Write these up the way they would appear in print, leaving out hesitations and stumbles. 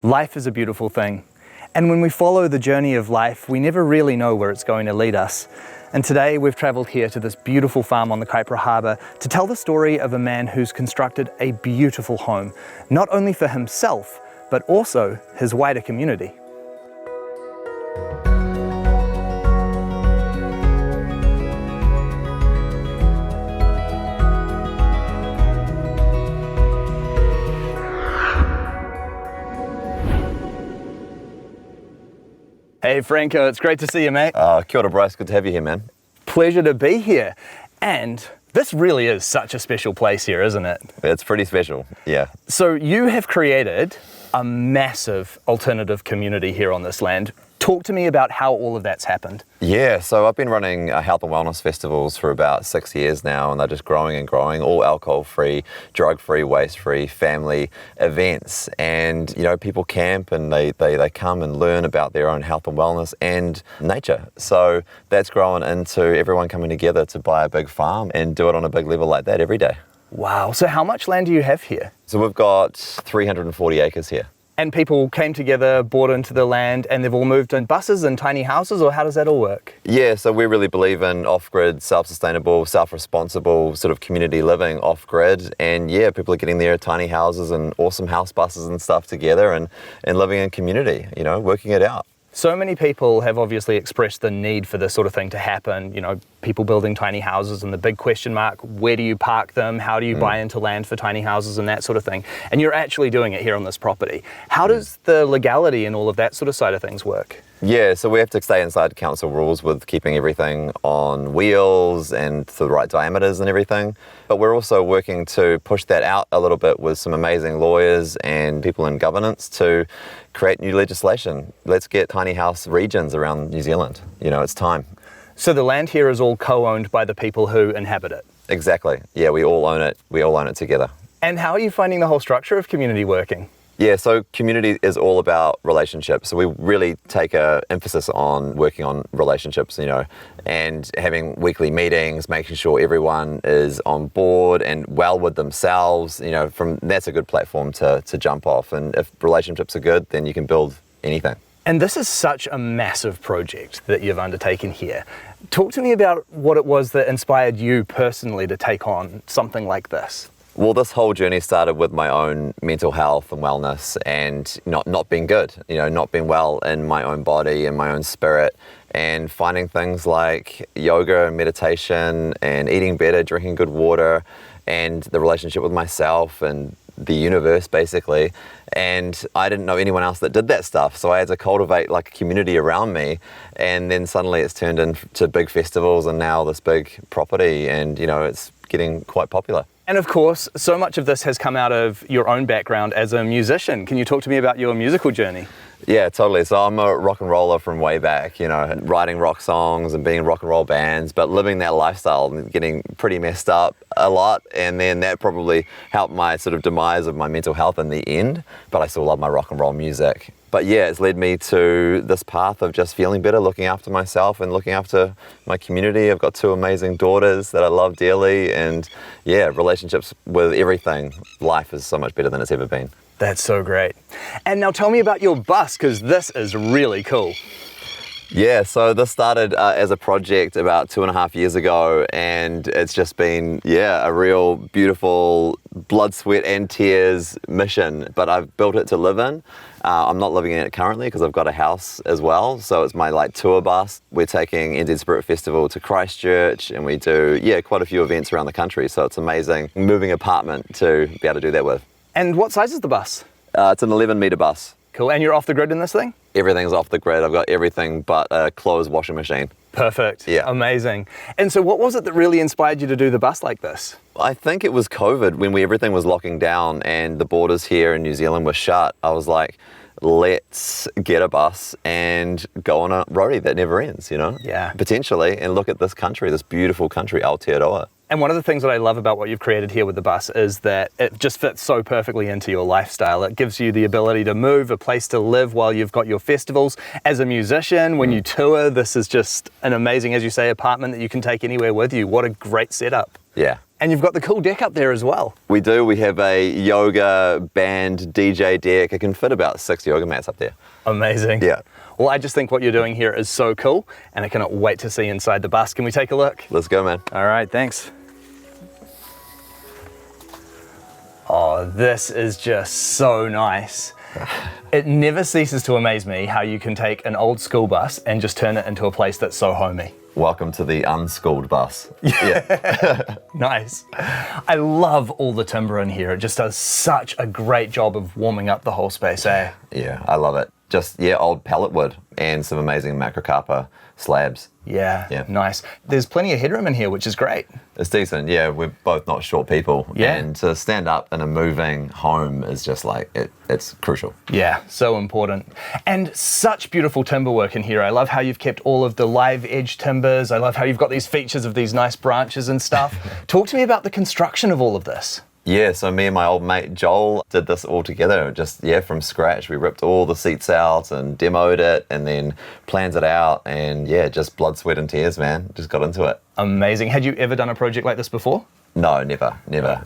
Life is a beautiful thing. And when we follow the journey of life, we never really know where it's going to lead us. And today we've travelled here to this beautiful farm on the Kaipara Harbour to tell the story of a man who's constructed a beautiful home, not only for himself, but also his wider community. Hey Franko, it's great to see you, mate. Kia ora, Bryce. Good to have you here, man. Pleasure to be here. And this really is such a special place here, isn't it? It's pretty special, yeah. So you have created a massive alternative community here on this land. Talk to me about how all of that's happened. Yeah, so I've been running health and wellness festivals for about 6 years now, and they're just growing and growing, all alcohol-free, drug-free, waste-free, family events. And, you know, people camp and they come and learn about their own health and wellness and nature. So that's grown into everyone coming together to buy a big farm and do it on a big level like that every day. Wow, so how much land do you have here? So we've got 340 acres here. And people came together, bought into the land, and they've all moved in buses and tiny houses, or how does that all work? Yeah, so we really believe in off-grid, self-sustainable, self-responsible sort of community living off-grid. And yeah, people are getting their tiny houses and awesome house buses and stuff together and living in community, you know, working it out. So many people have obviously expressed the need for this sort of thing to happen, you know, people building tiny houses and the big question mark, where do you park them? How do you buy into land for tiny houses and that sort of thing? And you're actually doing it here on this property. How does the legality and all of that sort of side of things work? Yeah, so we have to stay inside council rules with keeping everything on wheels and to the right diameters and everything. But we're also working to push that out a little bit with some amazing lawyers and people in governance to create new legislation. Let's get tiny house regions around New Zealand. You know, it's time. So the land here is all co-owned by the people who inhabit it? Exactly. Yeah, we all own it. We all own it together. And how are you finding the whole structure of community working? Yeah, so community is all about relationships. So we really take an emphasis on working on relationships, you know, and having weekly meetings, making sure everyone is on board and well with themselves. You know, that's a good platform to jump off. And if relationships are good, then you can build anything. And this is such a massive project that you've undertaken here. Talk to me about what it was that inspired you personally to take on something like this. Well, this whole journey started with my own mental health and wellness and not being good, you know, not being well in my own body and my own spirit, and finding things like yoga and meditation and eating better, drinking good water, and the relationship with myself and the universe basically. And I didn't know anyone else that did that stuff, so I had to cultivate like a community around me, and then suddenly it's turned into big festivals and now this big property, and you know, it's getting quite popular. And of course, so much of this has come out of your own background as a musician. Can you talk to me about your musical journey? Yeah, totally. So I'm a rock and roller from way back, you know, writing rock songs and being in rock and roll bands, but living that lifestyle and getting pretty messed up a lot. And then that probably helped my sort of demise of my mental health in the end, but I still love my rock and roll music. But yeah, it's led me to this path of just feeling better, looking after myself and looking after my community. I've got 2 amazing daughters that I love dearly, and yeah, relationships with everything. Life is so much better than it's ever been. That's so great. And now tell me about your bus, because this is really cool. Yeah, so this started as a project about 2.5 years ago, and it's just been, a real beautiful blood, sweat and tears mission, but I've built it to live in. I'm not living in it currently because I've got a house as well, so it's my tour bus. We're taking NZ Spirit Festival to Christchurch, and we do, quite a few events around the country, so it's amazing moving apartment to be able to do that with. And what size is the bus? It's an 11-metre bus. Cool, and you're off the grid in this thing? Everything's off the grid. I've got everything but a clothes washing machine. Perfect. Yeah. Amazing. And so what was it that really inspired you to do the bus like this? I think it was COVID when everything was locking down and the borders here in New Zealand were shut. I was like, let's get a bus and go on a roadie that never ends, you know? Yeah. Potentially, and look at this country, this beautiful country, Aotearoa. And one of the things that I love about what you've created here with the bus is that it just fits so perfectly into your lifestyle. It gives you the ability to move, a place to live while you've got your festivals. As a musician, when you tour, this is just an amazing, as you say, apartment that you can take anywhere with you. What a great setup. Yeah, And you've got the cool deck up there as well. We do. We have a yoga band DJ deck. It can fit about 6 yoga mats up there. Amazing. Yeah. Well, I just think what you're doing here is so cool, and I cannot wait to see inside the bus. Can we take a look? Let's go, man. All right, thanks. Oh, this is just so nice. It never ceases to amaze me how you can take an old school bus and just turn it into a place that's so homey. Welcome to the Unschooled bus. Yeah. Nice. I love all the timber in here. It just does such a great job of warming up the whole space, eh? Yeah, I love it. Just, old pallet wood and some amazing macrocarpa slabs. Yeah, nice. There's plenty of headroom in here, which is great. It's decent, yeah. We're both not short people. Yeah. And to stand up in a moving home is just like, it's crucial. Yeah, so important. And such beautiful timber work in here. I love how you've kept all of the live edge timbers. I love how you've got these features of these nice branches and stuff. Talk to me about the construction of all of this. Yeah, so me and my old mate Joel did this all together, just, from scratch. We ripped all the seats out and demoed it and then planned it out and, just blood, sweat and tears, man. Just got into it. Amazing. Had you ever done a project like this before? No, never.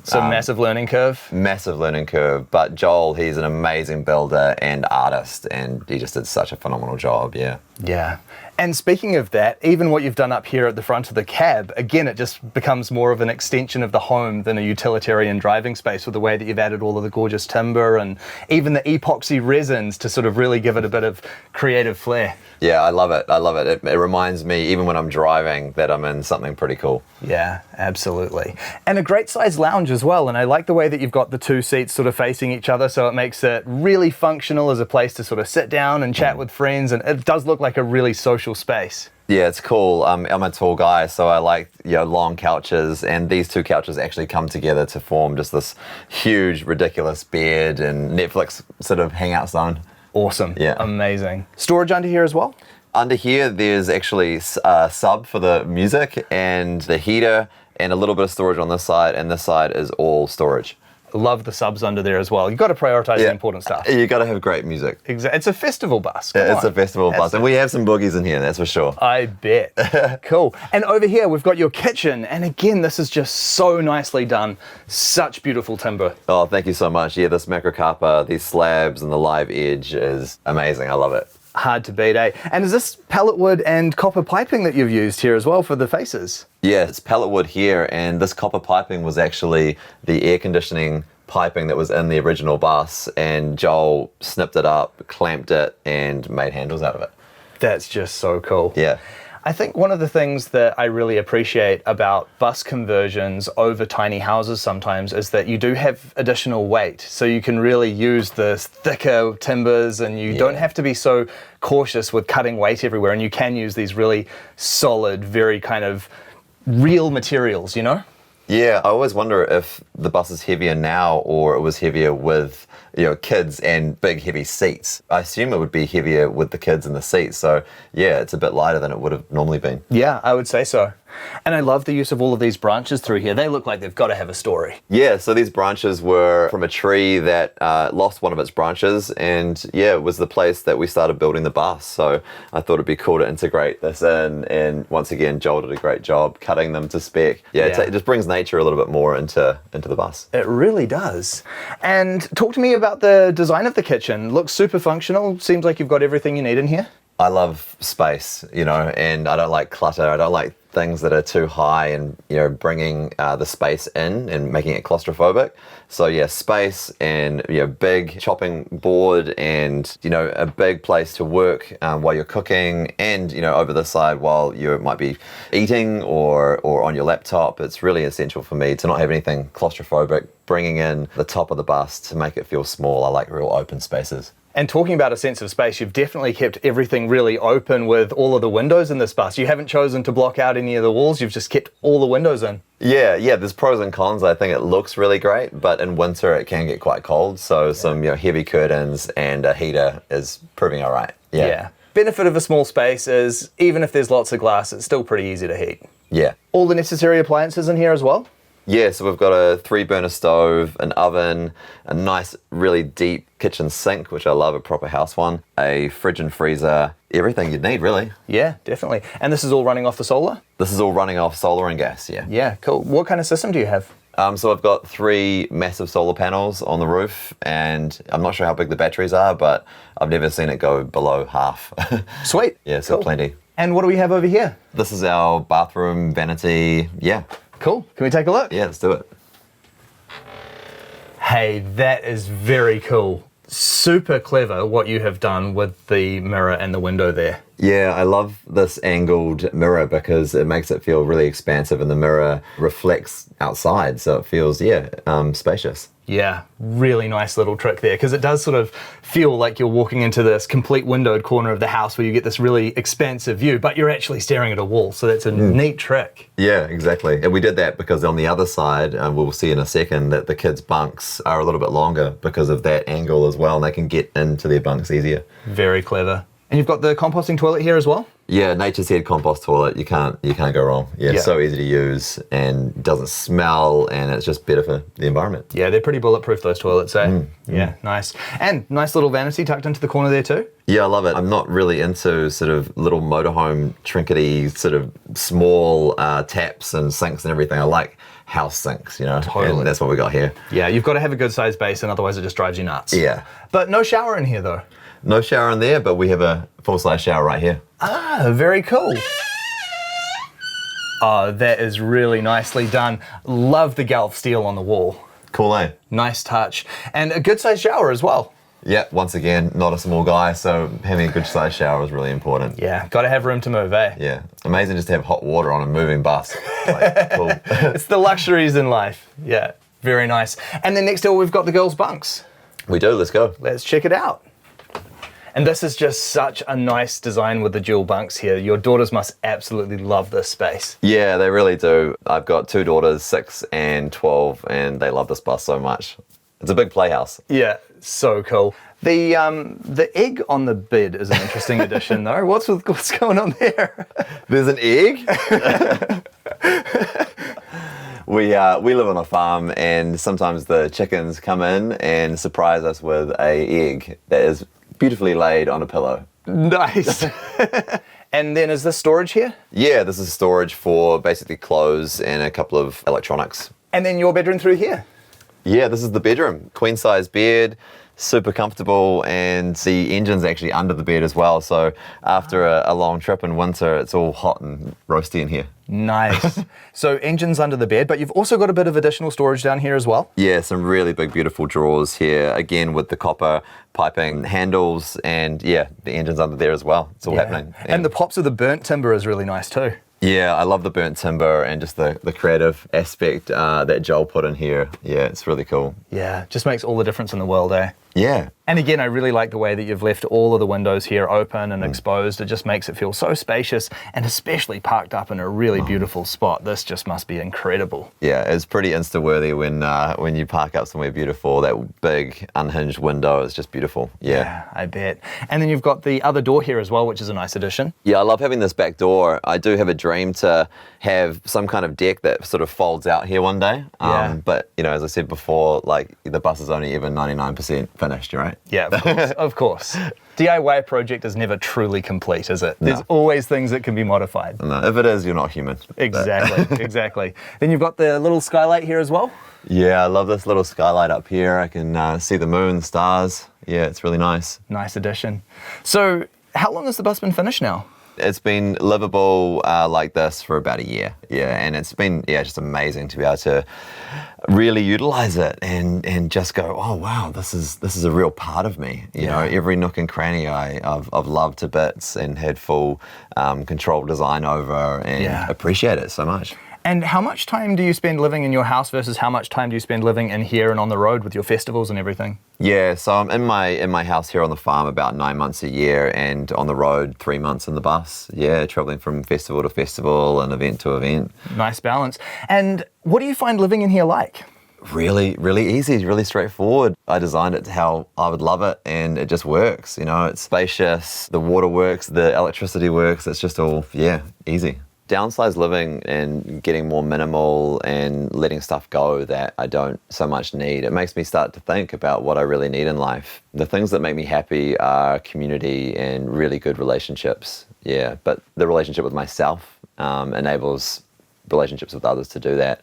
So massive learning curve? Massive learning curve, but Joel, he's an amazing builder and artist and he just did such a phenomenal job, yeah. Yeah. And speaking of that, even what you've done up here at the front of the cab, again, it just becomes more of an extension of the home than a utilitarian driving space with the way that you've added all of the gorgeous timber and even the epoxy resins to sort of really give it a bit of creative flair. Yeah, I love it. It reminds me, even when I'm driving, that I'm in something pretty cool. Yeah, absolutely. And a great size lounge as well. And I like the way that you've got the two seats sort of facing each other, so it makes it really functional as a place to sort of sit down and chat with friends. And it does look like a really social space. Yeah, it's cool. I'm a tall guy, so I like long couches, and these two couches actually come together to form just this huge, ridiculous bed and Netflix sort of hangout zone. Awesome. Yeah. Amazing. Storage under here as well? Under here, there's actually a sub for the music and the heater and a little bit of storage on this side, and this side is all storage. Love the subs under there as well. You've got to prioritize the important stuff. You got to have great music. Exactly. It's a festival bus. It's a festival bus, and we have some boogies in here, that's for sure. I bet. Cool. And over here, we've got your kitchen, and again, this is just so nicely done. Such beautiful timber. Oh, thank you so much. Yeah, this macrocarpa, these slabs, and the live edge is amazing. I love it. Hard to beat, eh? And is this pallet wood and copper piping that you've used here as well for the faces? Yeah, it's pallet wood here, and this copper piping was actually the air conditioning piping that was in the original bus, and Joel snipped it up, clamped it, and made handles out of it. That's just so cool. Yeah. I think one of the things that I really appreciate about bus conversions over tiny houses sometimes is that you do have additional weight. So you can really use the thicker timbers and you don't have to be so cautious with cutting weight everywhere. And you can use these really solid, very kind of real materials, you know? Yeah, I always wonder if the bus is heavier now or it was heavier with kids and big heavy seats. I assume it would be heavier with the kids in the seats. So yeah, it's a bit lighter than it would have normally been. Yeah, I would say so. And I love the use of all of these branches through here. They look like they've got to have a story. Yeah, so these branches were from a tree that lost one of its branches, and it was the place that we started building the bus. So I thought it'd be cool to integrate this in, and once again, Joel did a great job cutting them to spec. It just brings nature a little bit more into the bus. It really does. And talk to me about the design of the kitchen. Looks super functional. Seems like you've got everything you need in here. I love space, and I don't like clutter. I don't like things that are too high and, bringing the space in and making it claustrophobic. So space and, big chopping board and, a big place to work while you're cooking and, over the side while you might be eating or on your laptop. It's really essential for me to not have anything claustrophobic, bringing in the top of the bus to make it feel small. I like real open spaces. And talking about a sense of space, you've definitely kept everything really open with all of the windows in this bus. You haven't chosen to block out any of the walls, you've just kept all the windows in. Yeah, there's pros and cons. I think it looks really great, but in winter it can get quite cold, so some heavy curtains and a heater is proving all right. Yeah. Benefit of a small space is, even if there's lots of glass, it's still pretty easy to heat. Yeah. All the necessary appliances in here as well? Yeah, so we've got a 3-burner stove, an oven, a nice, really deep kitchen sink, which I love, a proper house one, a fridge and freezer, everything you'd need, really. Yeah, definitely. And this is all running off the solar? This is all running off solar and gas, yeah. Yeah, cool. What kind of system do you have? So I've got 3 massive solar panels on the roof, and I'm not sure how big the batteries are, but I've never seen it go below half. Sweet. Yeah, so plenty. And what do we have over here? This is our bathroom vanity, yeah. Cool. Can we take a look? Yeah, let's do it. Hey, that is very cool. Super clever what you have done with the mirror and the window there. Yeah, I love this angled mirror because it makes it feel really expansive, and the mirror reflects outside, so it feels, spacious. Yeah, really nice little trick there, because it does sort of feel like you're walking into this complete windowed corner of the house where you get this really expansive view, but you're actually staring at a wall, so that's a neat trick. Yeah, exactly. And we did that because on the other side, we'll see in a second, that the kids' bunks are a little bit longer because of that angle as well, and they can get into their bunks easier. Very clever. And you've got the composting toilet here as well? Yeah, Nature's Head compost toilet. You can't go wrong. Yeah, it's so easy to use and doesn't smell, and it's just better for the environment. Yeah, they're pretty bulletproof, those toilets, eh? Yeah, nice. And nice little vanity tucked into the corner there too? Yeah, I love it. I'm not really into sort of little motorhome trinkety sort of small taps and sinks and everything. I like house sinks, Totally. And that's what we got here. Yeah, you've got to have a good sized basin, otherwise it just drives you nuts. Yeah. But no shower in here though? No shower in there, but we have a full-size shower right here. Ah, very cool. Oh, that is really nicely done. Love the Galv steel on the wall. Cool, eh? Nice touch. And a good sized shower as well. Yeah, once again, not a small guy, so having a good sized shower is really important. Yeah, got to have room to move, eh? Yeah, amazing just to have hot water on a moving bus. Like, cool. It's the luxuries in life. Yeah, very nice. And then next door we've got the girls' bunks. We do, let's go. Let's check it out. And this is just such a nice design with the dual bunks here. Your daughters must absolutely love this space. Yeah, they really do. I've got 2 daughters, 6 and 12, and they love this bus so much. It's a big playhouse. Yeah, so cool. The egg on the bed is an interesting addition though. What's going on there? There's an egg? We live on a farm, and sometimes the chickens come in and surprise us with an egg that is beautifully laid on a pillow. Nice. And then is this storage here? Yeah, this is storage for basically clothes and a couple of electronics. And then your bedroom through here? Yeah, this is the bedroom. Queen size bed, super comfortable, and the engine's actually under the bed as well. So after a long trip in winter, it's all hot and roasty in here. Nice. So engine's under the bed, but you've also got a bit of additional storage down here as well? Yeah, some really big, beautiful drawers here, again with the copper piping handles, and yeah, the engine's under there as well. It's all happening. And the pops of the burnt timber is really nice too. Yeah, I love the burnt timber and just the creative aspect that Joel put in here. Yeah, it's really cool. Yeah, just makes all the difference in the world, eh? Yeah. And again, I really like the way that you've left all of the windows here open and exposed. It just makes it feel so spacious, and especially parked up in a really beautiful spot. This just must be incredible. Yeah, it's pretty Insta-worthy when you park up somewhere beautiful. That big unhinged window is just beautiful. Yeah, I bet. And then you've got the other door here as well, which is a nice addition. Yeah, I love having this back door. I do have a dream to have some kind of deck that sort of folds out here one day. But, as I said before, like the bus is only ever 99% finished, right? Yeah, of course. Of course. DIY project is never truly complete, is it? There's always things that can be modified. No, if it is, you're not human. Exactly, exactly. Then you've got the little skylight here as well? Yeah, I love this little skylight up here. I can see the moon, the stars. Yeah, it's really nice. Nice addition. So, how long has the bus been finished now? It's been livable like this for about a year. Yeah, and it's been just amazing to be able to really utilize it and just go, oh wow, this is a real part of me. You know, every nook and cranny I've loved to bits and had full control design over, and appreciate it so much. And how much time do you spend living in your house versus how much time do you spend living in here and on the road with your festivals and everything? Yeah, so I'm in my house here on the farm about 9 months a year, and on the road 3 months in the bus. Yeah, traveling from festival to festival and event to event. Nice balance. And what do you find living in here like? Really, really easy, really straightforward. I designed it to how I would love it, and it just works. It's spacious, the water works, the electricity works. It's just all, easy. downsized living and getting more minimal and letting stuff go that I don't so much need, it makes me start to think about what I really need in life. The things that make me happy are community and really good relationships. Yeah, but the relationship with myself enables relationships with others to do that.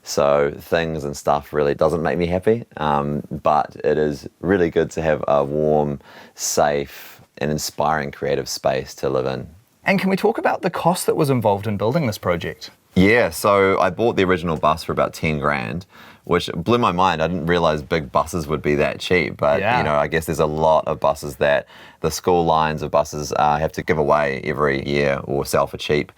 So things and stuff really doesn't make me happy, but it is really good to have a warm, safe, and inspiring creative space to live in. And can we talk about the cost that was involved in building this project? Yeah, so I bought the original bus for about 10 grand, which blew my mind. I didn't realize big buses would be that cheap, but you know, I guess there's a lot of buses that the school lines of buses have to give away every year or sell for cheap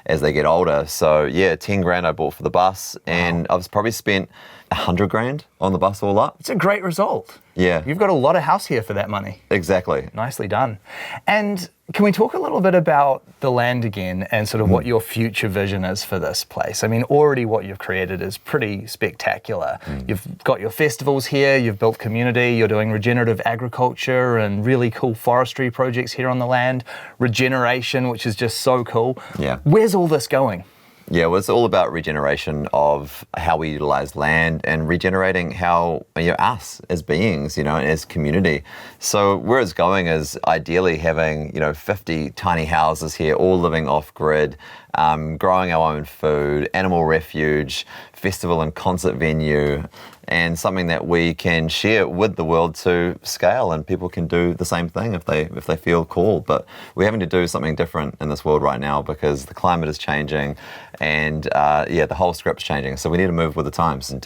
as they get older. So yeah, 10 grand I bought for the bus, and I've probably spent 100 grand on the bus all up. It's a great result. Yeah. You've got a lot of house here for that money. Exactly. Nicely done. And can we talk a little bit about the land again and sort of what your future vision is for this place? I mean, already what you've created is pretty spectacular. You've got your festivals here, you've built community, you're doing regenerative agriculture and really cool forestry projects here on the land, regeneration, which is just so cool. Yeah. Where's all this going? Yeah, well, it's all about regeneration of how we utilize land and regenerating how, you know, us as beings, you know, as community. So where it's going is ideally having, you know, 50 tiny houses here, all living off grid, growing our own food, animal refuge, festival and concert venue, and something that we can share with the world to scale, and people can do the same thing if they feel called. But we're having to do something different in this world right now because the climate is changing, and the whole script's changing. So we need to move with the times, and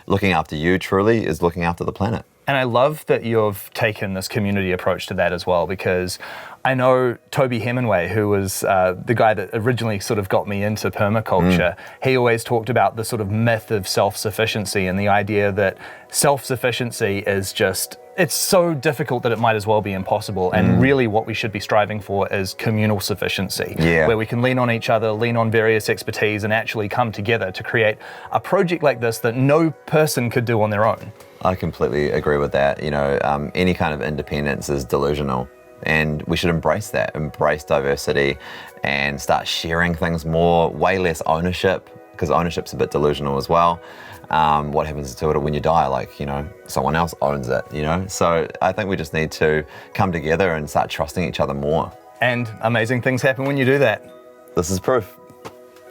looking after you truly is looking after the planet. And I love that you've taken this community approach to that as well, because I know Toby Hemingway, who was the guy that originally sort of got me into permaculture, he always talked about the sort of myth of self-sufficiency and the idea that self-sufficiency is just, it's so difficult that it might as well be impossible. And really what we should be striving for is communal sufficiency, where we can lean on each other, lean on various expertise, and actually come together to create a project like this that no person could do on their own. I completely agree with that. You know, any kind of independence is delusional, and we should embrace that, embrace diversity, and start sharing things more, way less ownership, because ownership's a bit delusional as well. What happens to it when you die? Like, you know, someone else owns it, you know? So I think we just need to come together and start trusting each other more. And amazing things happen when you do that. This is proof.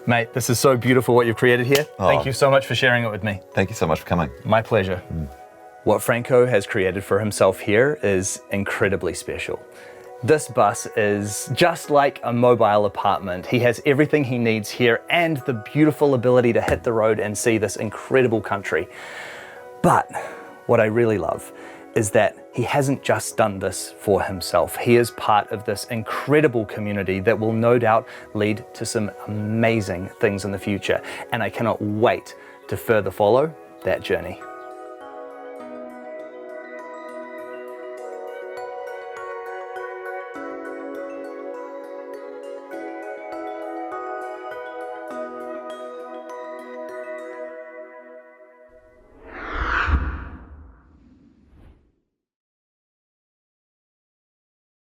Mate, this is so beautiful what you've created here. Thank you so much for sharing it with me. Thank you so much for coming. My pleasure. What Franko has created for himself here is incredibly special. This bus is just like a mobile apartment. He has everything he needs here and the beautiful ability to hit the road and see this incredible country. But what I really love is that he hasn't just done this for himself. He is part of this incredible community that will no doubt lead to some amazing things in the future. And I cannot wait to further follow that journey.